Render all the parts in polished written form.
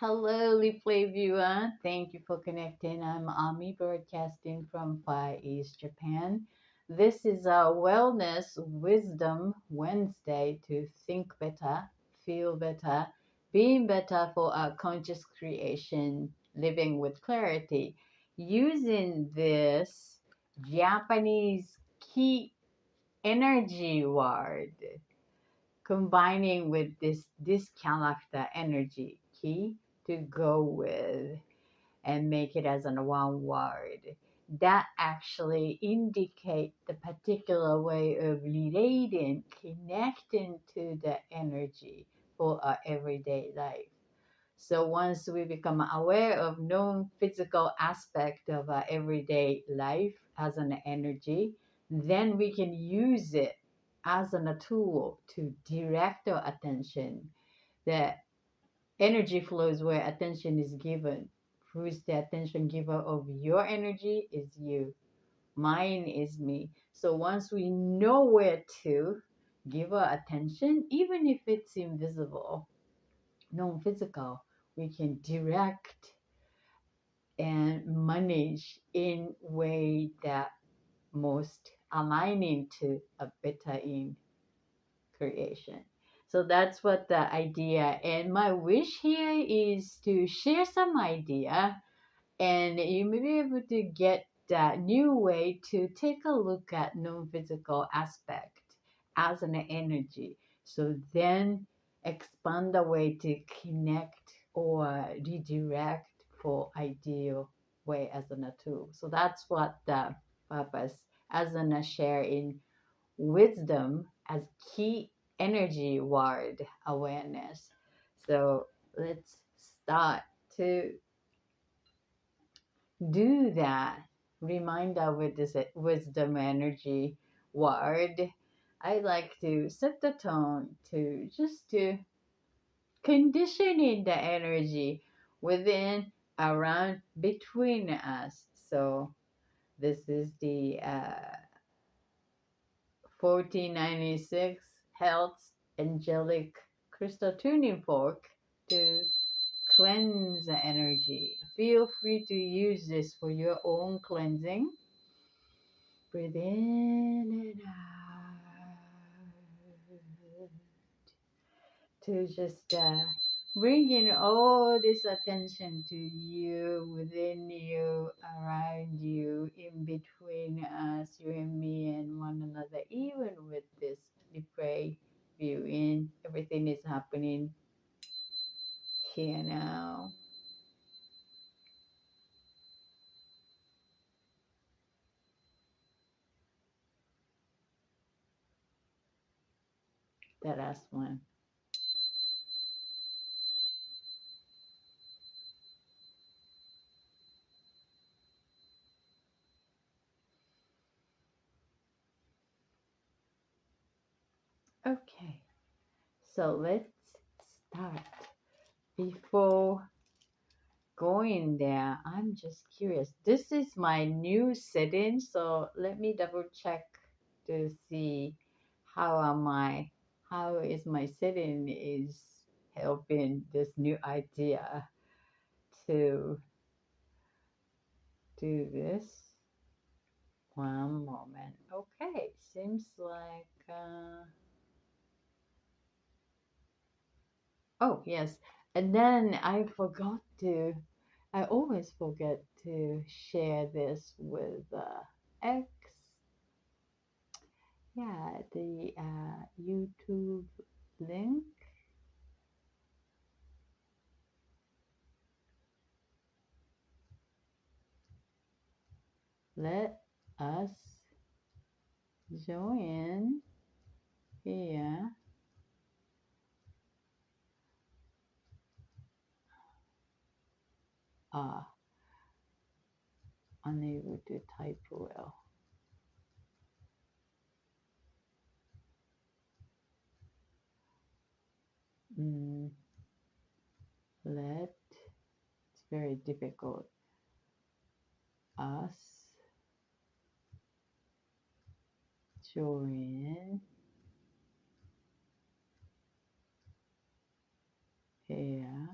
Hello, replay viewer. Thank you for connecting. I'm Ami, broadcasting from Far East Japan. This is our Wellness Wisdom Wednesday to think better, feel better, being better for our conscious creation, living with clarity. Using this Japanese key energy word, combining with this character energy key to go with and make it as an one word that actually indicate the particular way of relating, connecting to the energy for our everyday life. So once we become aware of non-physical aspect of our everyday life as an energy, then we can use it as a tool to direct our attention. The energy flows where attention is given. Who's the attention giver of your energy is you. Mine is me. So once we know where to give our attention, even if it's invisible, non-physical, we can direct and manage in way that most aligning to a better in creation. So that's what the idea. And my wish here is to share some idea, and you may be able to get that new way to take a look at non-physical aspect as an energy. So then expand the way to connect or redirect for ideal way as a tool. So that's what the purpose as a share in wisdom as key energy word awareness. So let's start to do that. Reminder with this wisdom energy word. I like to set the tone to just to conditioning the energy within, around, between us. So this is the 1496 Hertz angelic crystal tuning fork to cleanse the energy. Feel free to use this for your own cleansing. Breathe in and out to just bring in all this attention to you, within you, around you, in between us, you and me, and one another. Even with this replay viewing, everything is happening here now. The last one. Okay, so let's start. Before going there, I'm just curious. This is my new setting, so let me double check to see how is my setting is helping this new idea to do this. One moment. Okay, seems like oh, yes. And then I always forget to share this with X. Yeah, the YouTube link. Let us join here. Ah, unable to type well. Mm, it's very difficult. Us join here.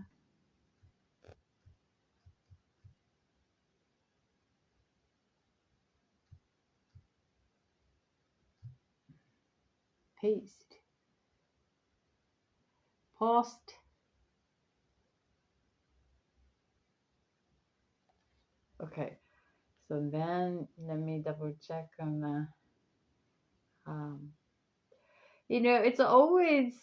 paste, post. Okay, so then let me double check on the, um, it's always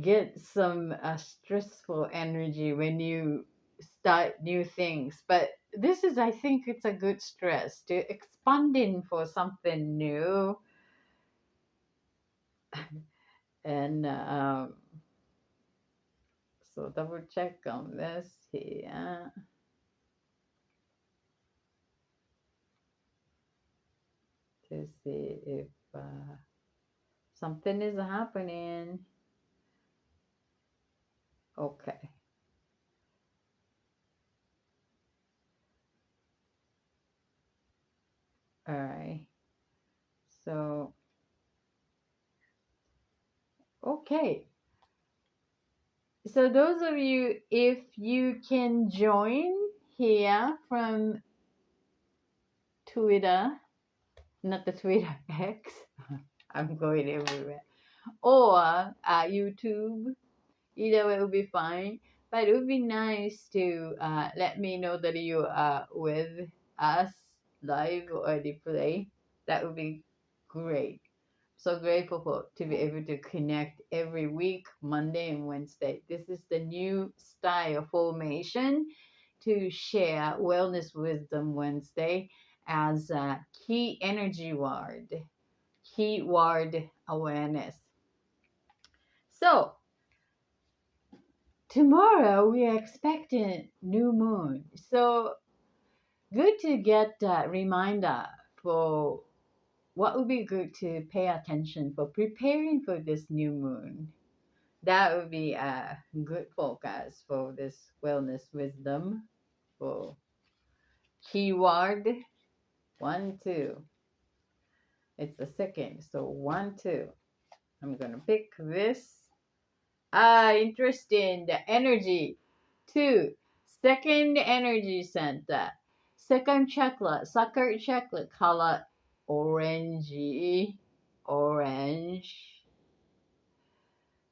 get some stressful energy when you start new things, but this is, I think it's a good stress to expanding for something new. And so double check on this here to see if something is happening. Okay. All right. So, okay. So those of you, if you can join here from Twitter, not the Twitter X, I'm going everywhere, or YouTube, either way will be fine. But it would be nice to let me know that you are with us live or replay. That would be great. So grateful to be able to connect every week, Monday and Wednesday. This is the new style formation to share Wellness Wisdom Wednesday as a key energy word, keyword awareness. So tomorrow we are expecting new moon. So good to get a reminder for what would be good to pay attention for preparing for this new moon. That would be a good focus for this wellness wisdom for keyword 1, 2. It's the second. So 1, 2. I'm gonna pick this. Interesting. The energy. 2. Second energy center. Second chakra. Second chakra color orangey. Orange.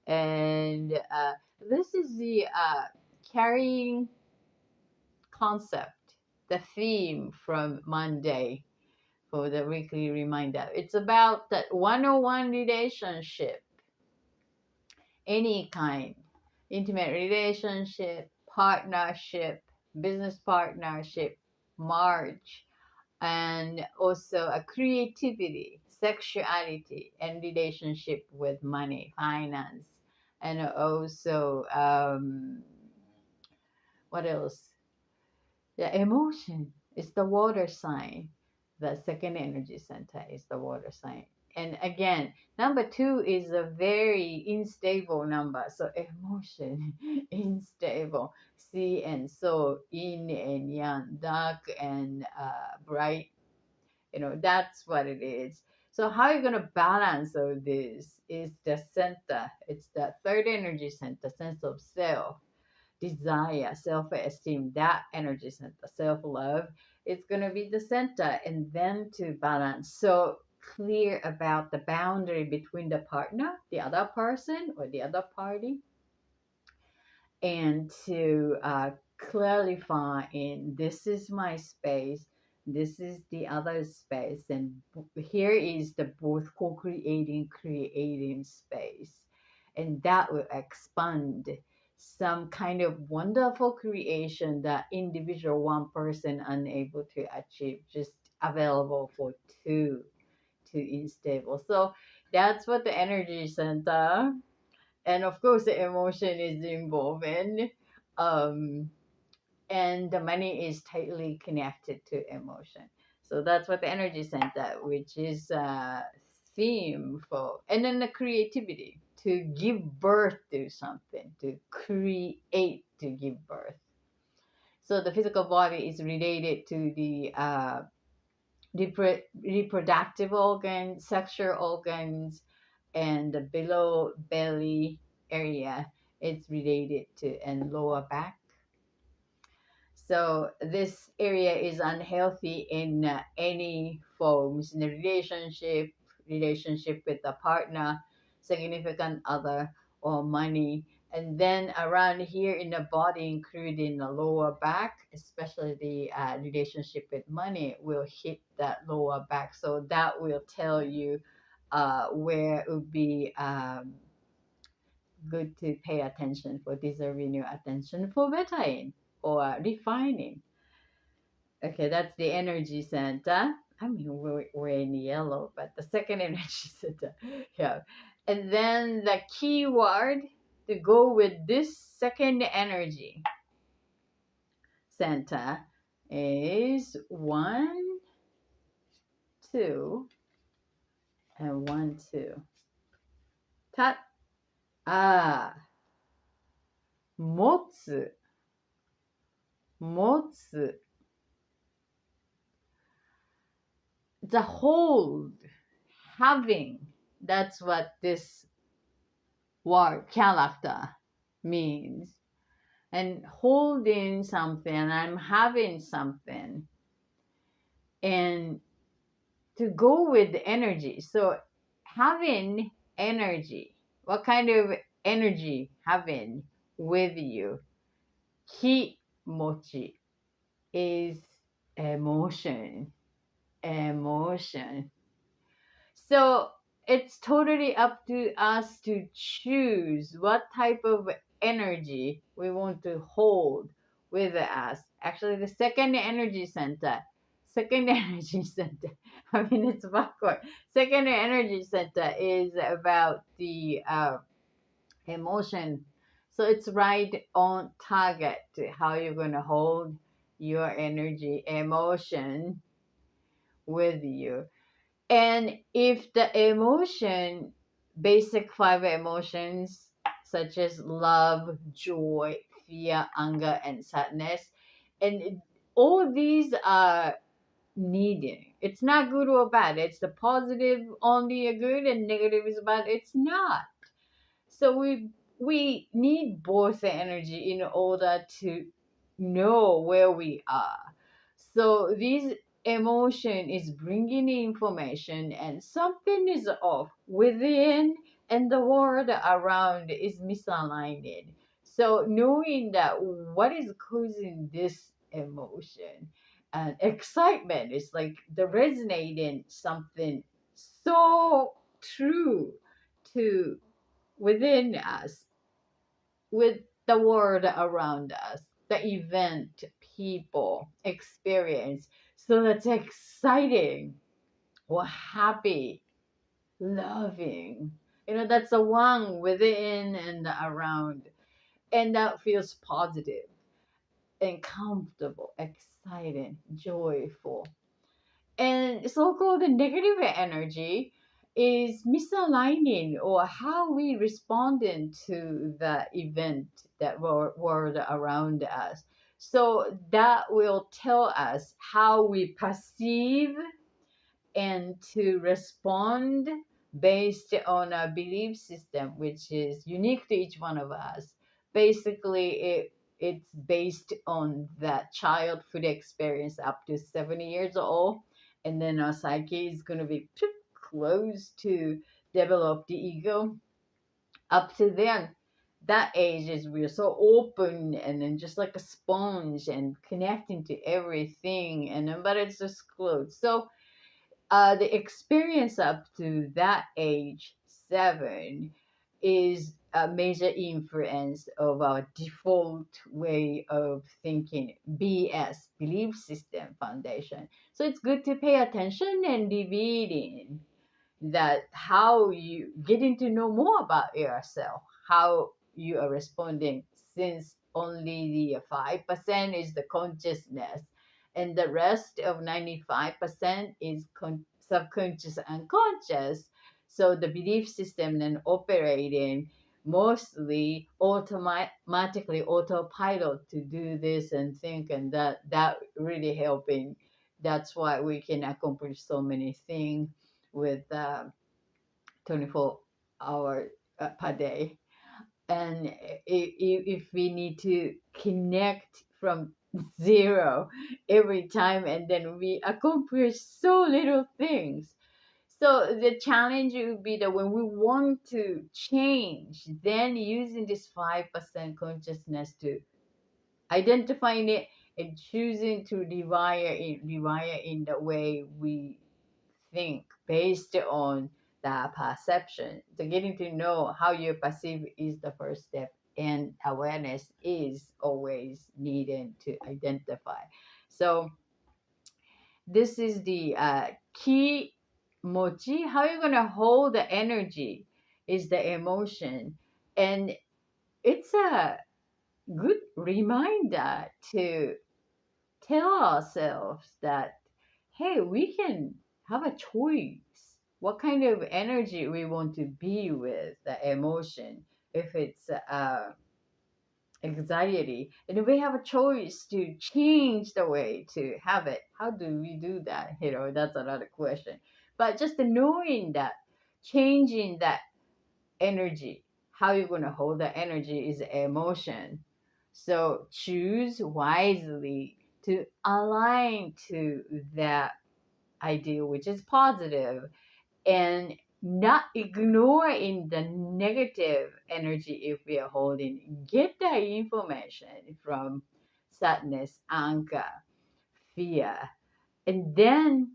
And this is the carrying concept, the theme from Monday for the weekly reminder. It's about that one-on-one relationship, any kind, intimate relationship, partnership, business partnership, marriage, and also a creativity, sexuality, and relationship with money, finance, and also what else? The emotion is the water sign. The second energy center is the water sign. And again, number 2 is a very unstable number. So emotion, unstable. See and so, yin and yang, dark and bright. That's what it is. So how you're going to balance all this is the center. It's the third energy center, sense of self, desire, self-esteem, that energy center, self-love. It's going to be the center, and then to balance. So clear about the boundary between the partner, the other person, or the other party, and to clarify in this is my space, this is the other space, and here is the both creating space, and that will expand some kind of wonderful creation that individual one person unable to achieve, just available for two unstable. So that's what the energy center, and of course the emotion is involved in, um, and the money is tightly connected to emotion. So that's what the energy center, which is a theme for, and then the creativity, to give birth to something, to create, to give birth. So the physical body is related to the reproductive organs, sexual organs, and the below belly area it's related to, and lower back. So this area is unhealthy in any forms, in a relationship with a partner, significant other, or money. And then around here in the body, including the lower back, especially the relationship with money, will hit that lower back. So that will tell you where it would be good to pay attention for deserving your attention for bettering or refining. Okay, that's the energy center. I mean, we're in yellow, but the second energy center. Yeah. And then the key word to go with this second energy center is 1, 2, and 1, 2. Ta, ah, 持つ、持つ. The hold, having. That's what this word character means. And holding something, I'm having something. And to go with the energy. So having energy. What kind of energy having with you? Kimochi is emotion. Emotion. So it's totally up to us to choose what type of energy we want to hold with us. Actually, the second energy center, second energy center, I mean, it's backward. Second energy center is about the emotion. So it's right on target to how you're going to hold your energy, emotion with you. And if the emotion, basic 5 emotions, such as love, joy, fear, anger, and sadness, and all these are needed. It's not good or bad. It's the positive only a good and negative is bad. It's not. So we need both the energy in order to know where we are. So this emotion is bringing information and something is off within and the world around is misaligned. So knowing that what is causing this emotion and excitement is like the resonating something so true to within us, with the world around us, the event, people, experience. So that's exciting or happy, loving. That's the one within and around. And that feels positive and comfortable, exciting, joyful. And so-called negative energy is misaligning or how we responding to the event that world around us. So that will tell us how we perceive and to respond based on a belief system which is unique to each one of us. Basically, it's based on that childhood experience up to 70 years old, and then our psyche is going to be close to develop the ego. Up to then, that age is we're so open and then just like a sponge and connecting to everything, and then but it's just closed. So the experience up to that age, 7, is a major influence of our default way of thinking, BS, belief system foundation. So it's good to pay attention and revealing that how you getting to know more about yourself, how you are responding, since only the 5% is the consciousness and the rest of 95% is subconscious and conscious. So the belief system then operating mostly automatically autopilot to do this and think, and that really helping. That's why we can accomplish so many things with 24 hours per day. And if we need to connect from zero every time, and then we accomplish so little things. So the challenge would be that when we want to change, then using this 5% consciousness to identifying it and choosing to rewire in the way we think based on the perception. So getting to know how you perceive is the first step, and awareness is always needed to identify. So this is the key mochi. How you're gonna hold the energy is the emotion, and it's a good reminder to tell ourselves that, hey, we can have a choice what kind of energy we want to be with the emotion. If it's anxiety, and we have a choice to change the way to have it. How do we do that? That's another question. But just knowing that, changing that energy, how you're going to hold the energy is emotion. So choose wisely to align to that ideal, which is positive, and not ignoring the negative energy if we are holding. Get that information from sadness, anger, fear, and then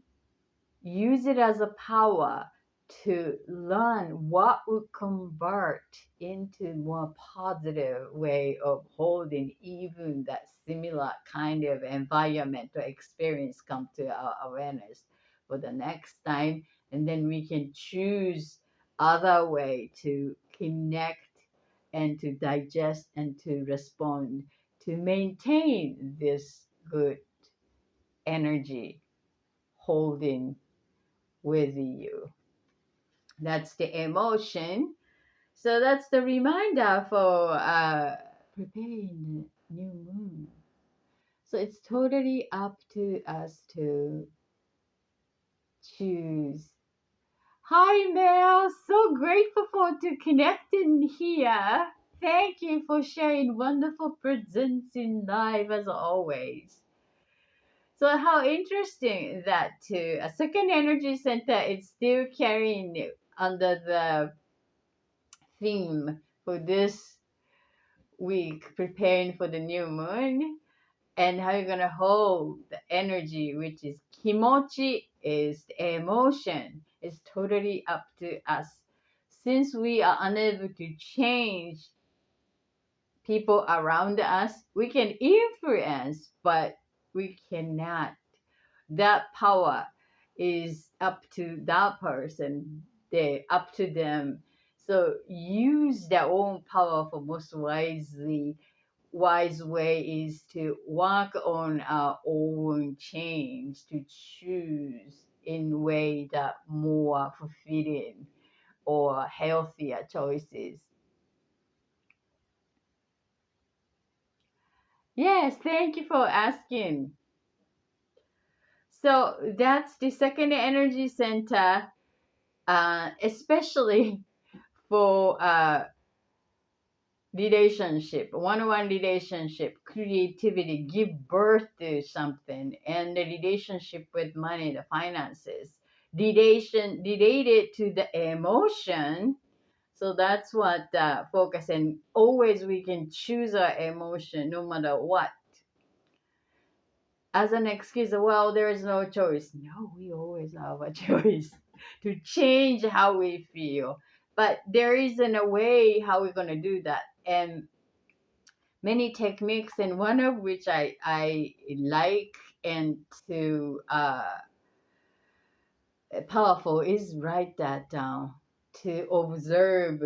use it as a power to learn what would convert into more positive way of holding even that similar kind of environmental experience come to our awareness for the next time, and then we can choose other way to connect and to digest and to respond to maintain this good energy holding with you. That's the emotion. So that's the reminder for preparing the new moon. So it's totally up to us to choose. Hi Mel, so grateful for to connecting here. Thank you for sharing wonderful presents in life as always. So how interesting that too. A second energy center is still carrying under the theme for this week, preparing for the new moon, and how you're gonna hold the energy, which is kimochi, is the emotion. It's totally up to us. Since we are unable to change people around us, we can influence, but we cannot. That power is up to that person. They up to them. So use their own power for most wisely. Wise way is to work on our own change, to choose in way that more fulfilling or healthier choices. Yes, thank you for asking. So that's the second energy center, especially for relationship, one-on-one relationship, creativity, give birth to something, and the relationship with money, the finances, related to the emotion. So that's what focus, and always we can choose our emotion no matter what. As an excuse, well, there is no choice. No, we always have a choice to change how we feel. But there isn't a way how we're going to do that. And many techniques, and one of which I like and to powerful is write that down, to observe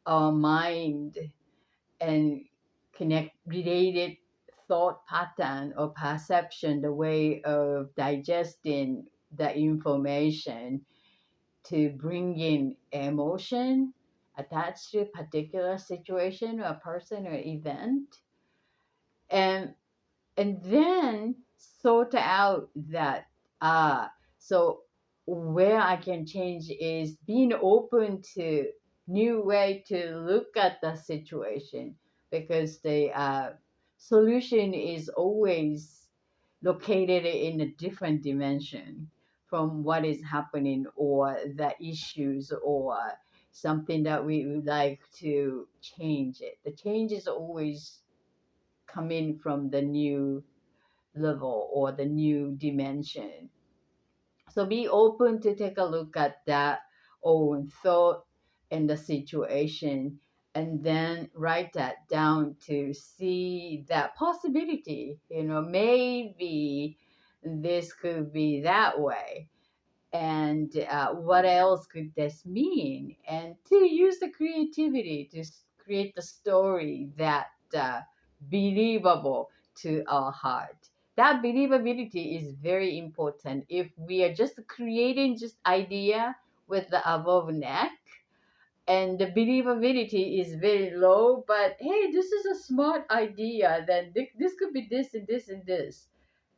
our mind and connect related thought pattern or perception, the way of digesting the information to bring in emotion attached to a particular situation or person or event, and then sort out that so where I can change is being open to new way to look at the situation, because solution is always located in a different dimension from what is happening or the issues or something that we would like to change it. The change is always coming from the new level or the new dimension. So be open to take a look at that own thought and the situation, and then write that down to see that possibility. Maybe this could be that way. And what else could this mean? And to use the creativity to create the story that believable to our heart. That believability is very important. If we are just creating just idea with the above neck, and the believability is very low, but hey, this is a smart idea, then this could be this and this and this.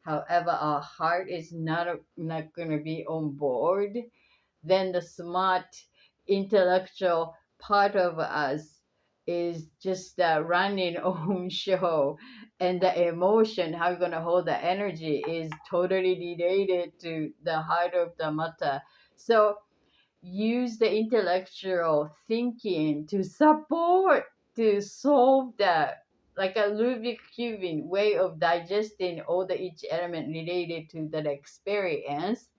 However, our heart is not going to be on board, then the smart intellectual part of us is just running own show, and the emotion, how you're going to hold the energy, is totally related to the heart of the matter. So use the intellectual thinking to support, to solve that, like a Rubik cubing way of digesting all the each element related to that experience,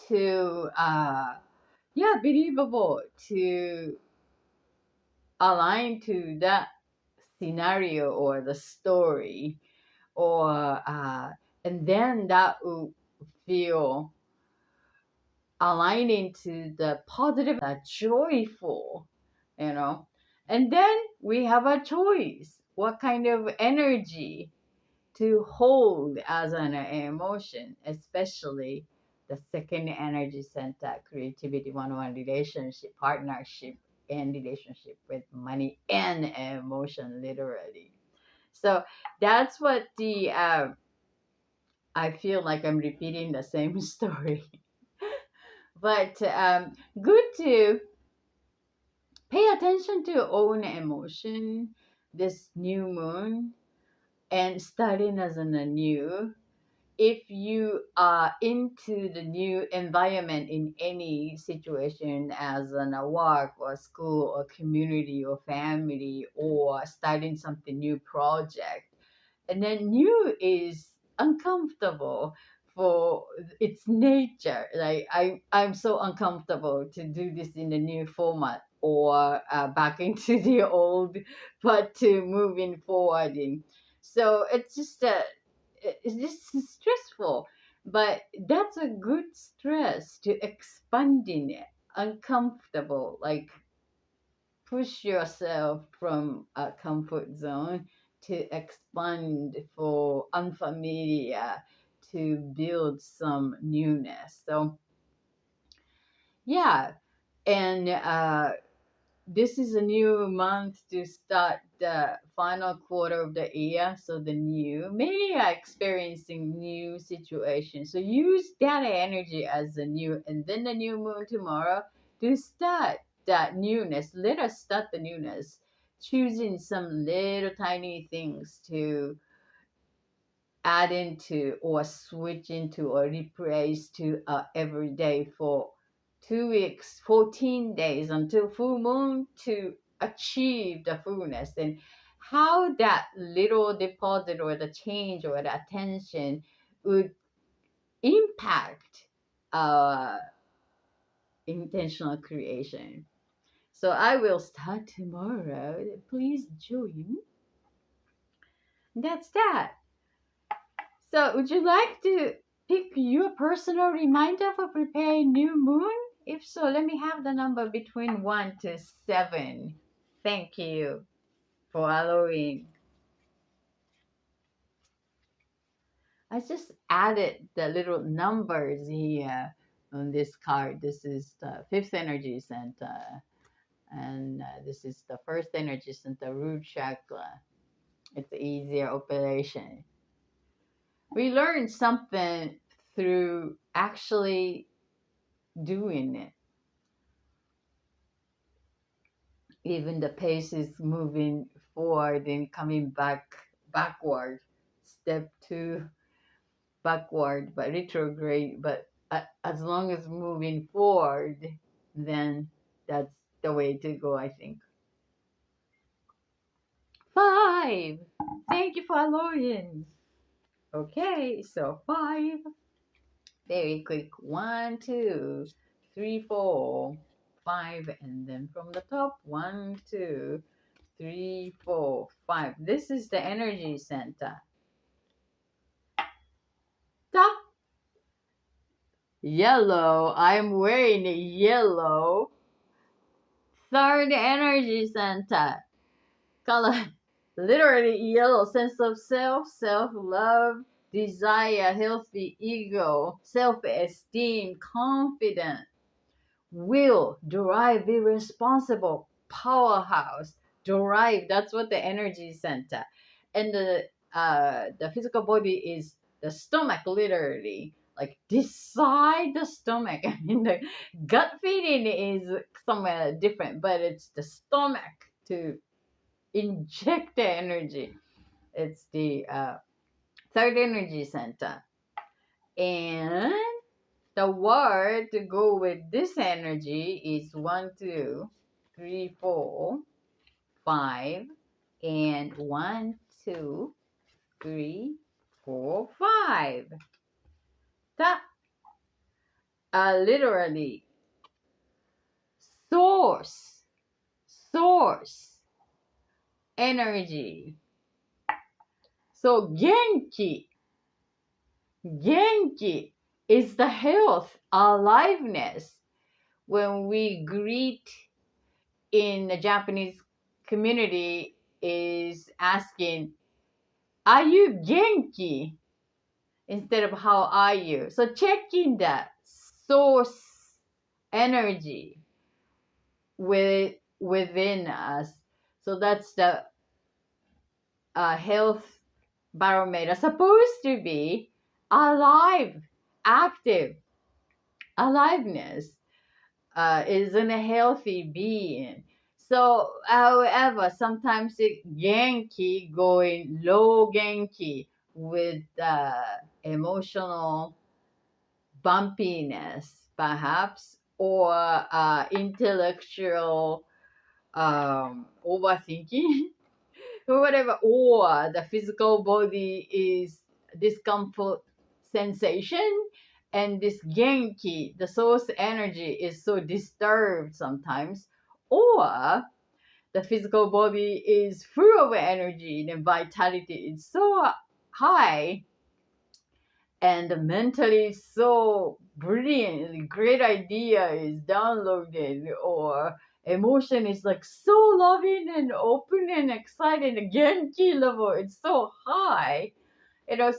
to yeah, believable, to align to that scenario or the story, or and then that will feel aligning to the positive, joyful, you know. And then we have a choice what kind of energy to hold as an emotion, especially the second energy center, creativity, one-on-one relationship, partnership, and relationship with money and emotion, literally. So that's what the I feel like I'm repeating the same story, but good to pay attention to your own emotion this new moon, and starting as in a new, if you are into the new environment in any situation, as in a work or school or community or family, or starting something new project, and then new is uncomfortable for its nature. Like I'm so uncomfortable to do this in the new format, or back into the old, but to moving forwarding. So it's just stressful, but that's a good stress to expanding it. Uncomfortable, like push yourself from a comfort zone to expand for unfamiliar, to build some newness. So yeah, and this is a new month to start the final quarter of the year. So the new, many are experiencing new situations. So use that energy as the new, and then the new moon tomorrow to start that newness. Let us start the newness, choosing some little tiny things to add into or switch into or replace to every day for 2 weeks, 14 days until full moon, to achieve the fullness. And how that little deposit or the change or the attention would impact intentional creation. So I will start tomorrow. Please join. That's that. So, would you like to pick your personal reminder for preparing new moon? If so, let me have the number between 1 to 7. Thank you for allowing. I just added the little numbers here on this card. This is the fifth energy center, and this is the first energy center, root chakra. It's easier operation. We learned something through actually doing it. Even the pace is moving forward and coming back backward. Step 2 backward, but retrograde. But as long as moving forward, then that's the way to go, I think. 5. Thank you for allowing. Okay, so 5. Very quick. 1, 2, 3, 4, 5, and then from the top, 1, 2, 3, 4, 5. This is the energy center. Top. Yellow. I'm wearing yellow. Third energy center. Color. Literally yellow. Sense of self, self-love, desire, healthy ego, self-esteem, confidence, will, drive, be responsible, powerhouse, drive. That's what the energy center. And the physical body is the stomach, literally. Like decide the stomach. I mean, the gut feeling is somewhere different, but it's the stomach to inject the energy. It's the third energy center. And the word to go with this energy is 1, 2, 3, 4, 5, and 1, 2, 3, 4, 5. That literally source energy. So genki is the health, aliveness. When we greet in the Japanese community is asking, are you genki? Instead of how are you? So checking that source energy within us. So that's the health barometer. Supposed to be alive, active, aliveness. Isn't a healthy being. So, however, sometimes it genki going low genki with emotional bumpiness, perhaps, or intellectual overthinking, or whatever, or the physical body is discomfort sensation, and this genki, the source energy, is so disturbed sometimes, or the physical body is full of energy and vitality is so high, and mentally so brilliant, great idea is downloaded, or emotion is like so loving and open and excited, the genki level it's so high,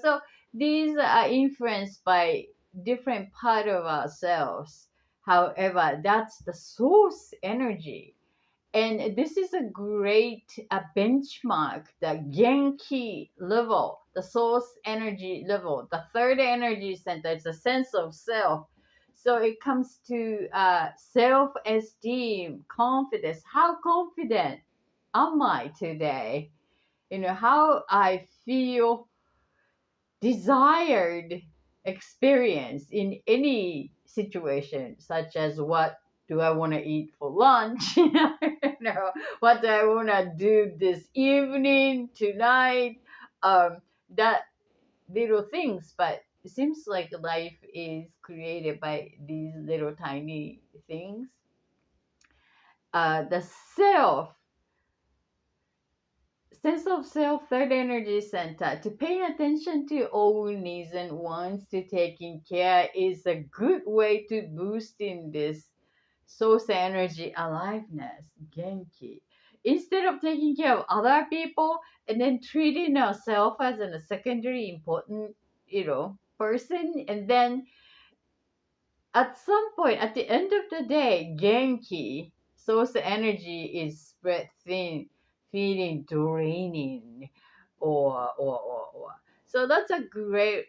so these are influenced by different part of ourselves. However, that's the source energy. And this is a great benchmark, the genki level, the source energy level, the third energy center. It's a sense of self. So it comes to self-esteem, confidence. How confident am I today? How I feel desired experience in any situation, such as what do I want to eat for lunch? What do I want to do this evening, tonight? That little things, but it seems like life is created by these little tiny things. The sense of self, third energy center. To pay attention to own needs and wants to taking care is a good way to boost in this source energy aliveness, genki. Instead of taking care of other people and then treating ourselves as a secondary important, person, and then at some point, at the end of the day, genki, source energy is spread thin, feeling draining, or. So that's a great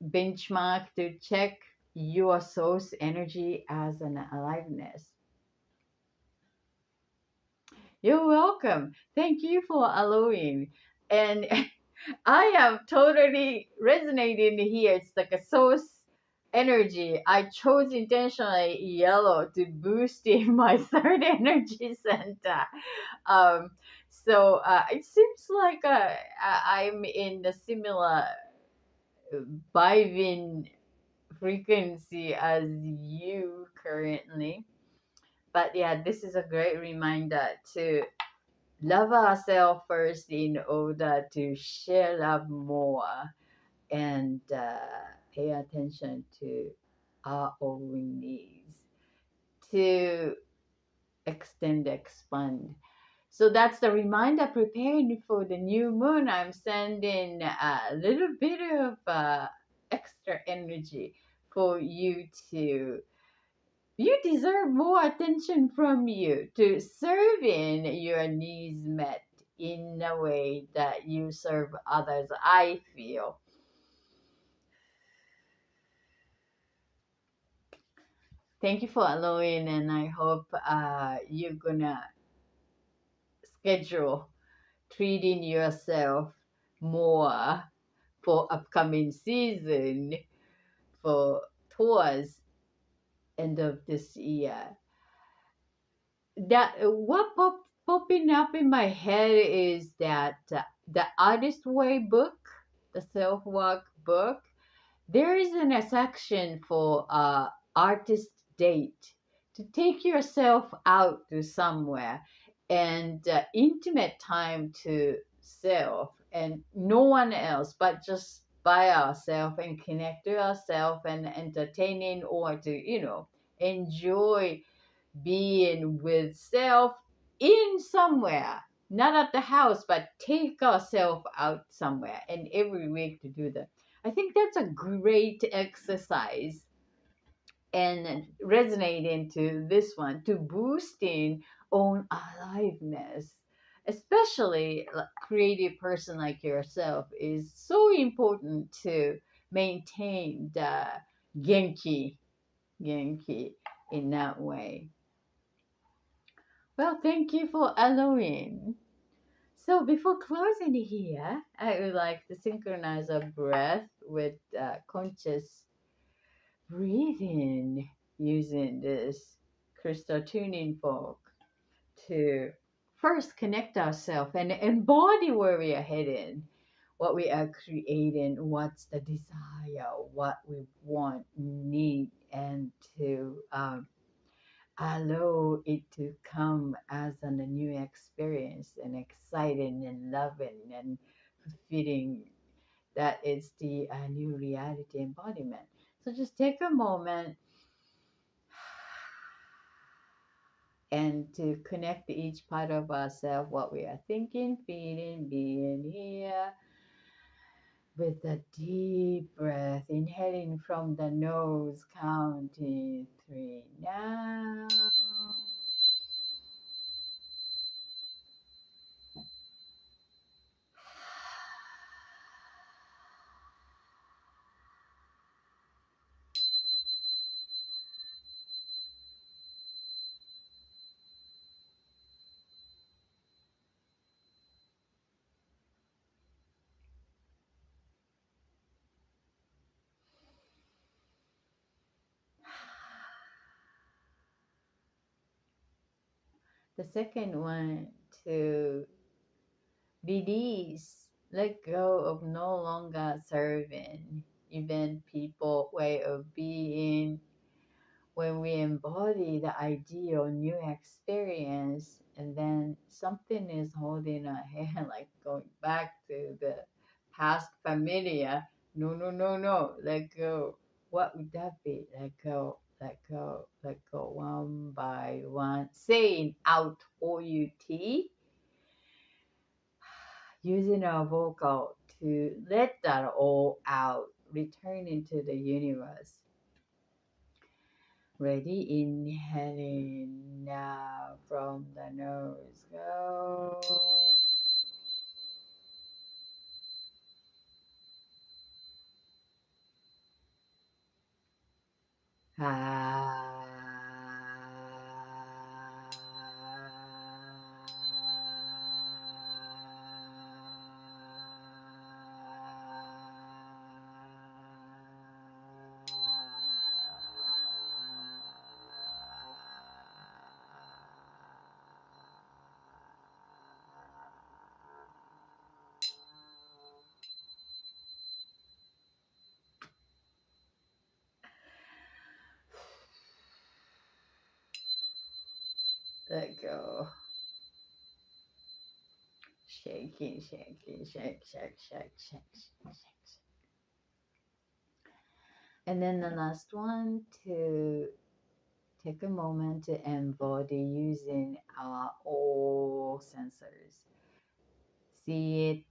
benchmark to check your source energy as an aliveness. You're welcome. Thank you for allowing. And I am totally resonating here. It's like a source energy. I chose intentionally yellow to boost in my third energy center. Um, it seems like I'm in the similar vibing frequency as you currently. But yeah, this is a great reminder to love ourselves first in order to share love more and pay attention to our own needs to extend, expand. So that's the reminder. Preparing for the new moon, I'm sending a little bit of extra energy for you to. You deserve more attention from you to serving your needs met in a way that you serve others. I feel. Thank you for allowing, and I hope you're gonna schedule treating yourself more for upcoming season for towards end of this year. That what popping up in my head is that the Artist Way book, the self work book, there isn't a section for artist date to take yourself out to somewhere and intimate time to self and no one else but just by ourselves and connect to ourselves and entertaining or to enjoy being with self in somewhere, not at the house, but take ourselves out somewhere and every week to do that. I think that's a great exercise and resonating to this one to boosting own aliveness, especially a creative person like yourself is so important to maintain the genki, genki in that way. Well, thank you for allowing. So before closing here, I would like to synchronize our breath with conscious breathing using this crystal tuning fork to first connect ourselves and embody where we are heading, what we are creating, what's the desire, what we want, need, and to allow it to come as a new experience and exciting and loving and fulfilling. That is the new reality embodiment. So just take a moment and to connect to each part of ourselves, what we are thinking, feeling, being here with a deep breath, inhaling from the nose, counting 3 now. The second one, to release, let go of no longer serving, even people, way of being. When we embody the ideal new experience, and then something is holding our hand, like going back to the past familiar. No, no, no, no. Let go. What would that be? Let go, let go, let go, one by one. Saying out, OUT, using our vocal to let that all out, return into the universe. Ready? Inhaling now from the nose. Go. Ah. Let go. Shaking, shaking, shake, shake, shake, shake, shake, shake. And then the last one, to take a moment to embody using our all sensors. See it,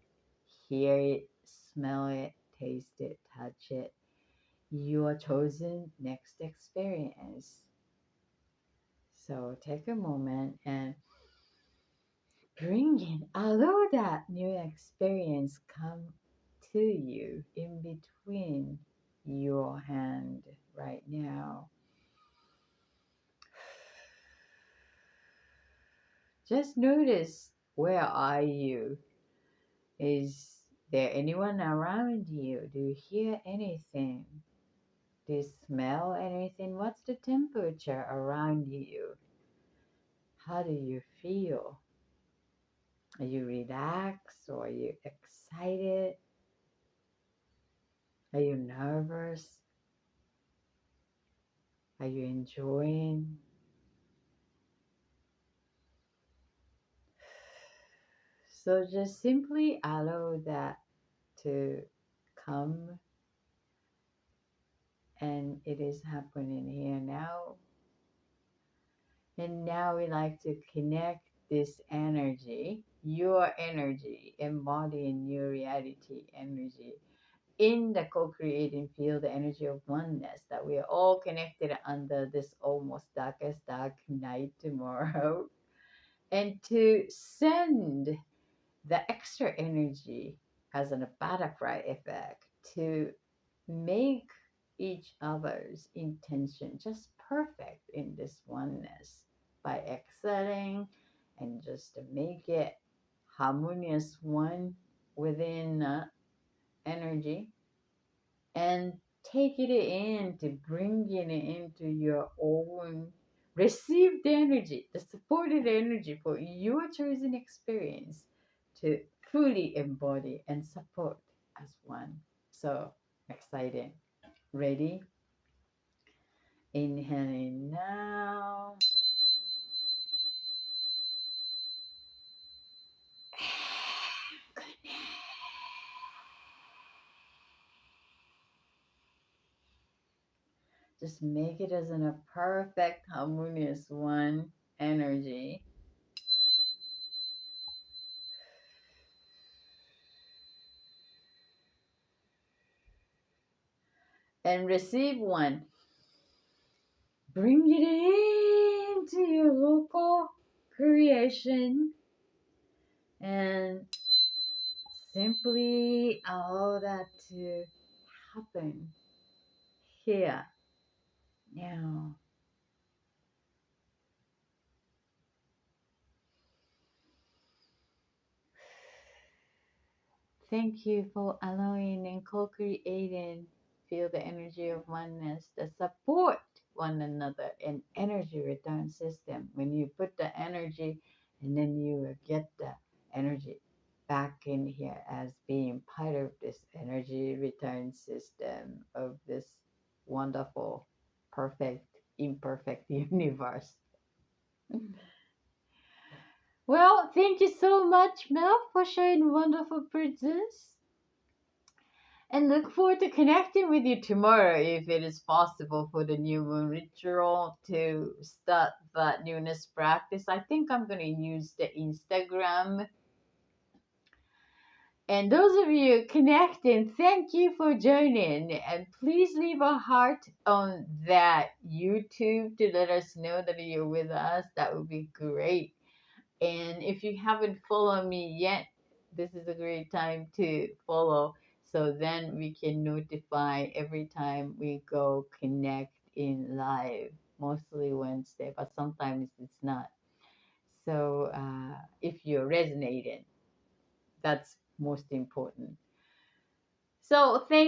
hear it, smell it, taste it, touch it. Your chosen next experience. So take a moment and bring in, allow that new experience come to you in between your hand right now. Just notice, where are you? Is there anyone around you? Do you hear anything? Do you smell anything? What's the temperature around you? How do you feel? Are you relaxed, or are you excited? Are you nervous? Are you enjoying? So just simply allow that to come, and it is happening here now. And now we like to connect this energy, your energy, embodying your reality energy in the co-creating field, the energy of oneness, that we are all connected under this almost darkest dark night tomorrow, and to send the extra energy as a butterfly effect to make each other's intention just perfect in this oneness by excelling, and just to make it harmonious one within energy, and take it in, to bring it into your own received energy, the supported energy for your chosen experience to fully embody and support as one. So exciting. Ready? Inhaling now. Just make it as in a perfect, harmonious one energy. And receive one. Bring it into your local creation, and simply allow that to happen here, now. Thank you for allowing and co-creating. Feel the energy of oneness that support one another in energy return system. When you put the energy, and then you will get the energy back in here as being part of this energy return system of this wonderful, perfect, imperfect universe. Well, thank you so much, Mel, for sharing wonderful presence. And look forward to connecting with you tomorrow, if it is possible, for the new moon ritual to start that newness practice. I think I'm going to use the Instagram. And those of you connecting, thank you for joining. And please leave a heart on that YouTube to let us know that you're with us. That would be great. And if you haven't followed me yet, this is a great time to follow, so then we can notify every time we go connect in live. Mostly Wednesday, but sometimes it's not. So if you're resonating, that's most important. So thank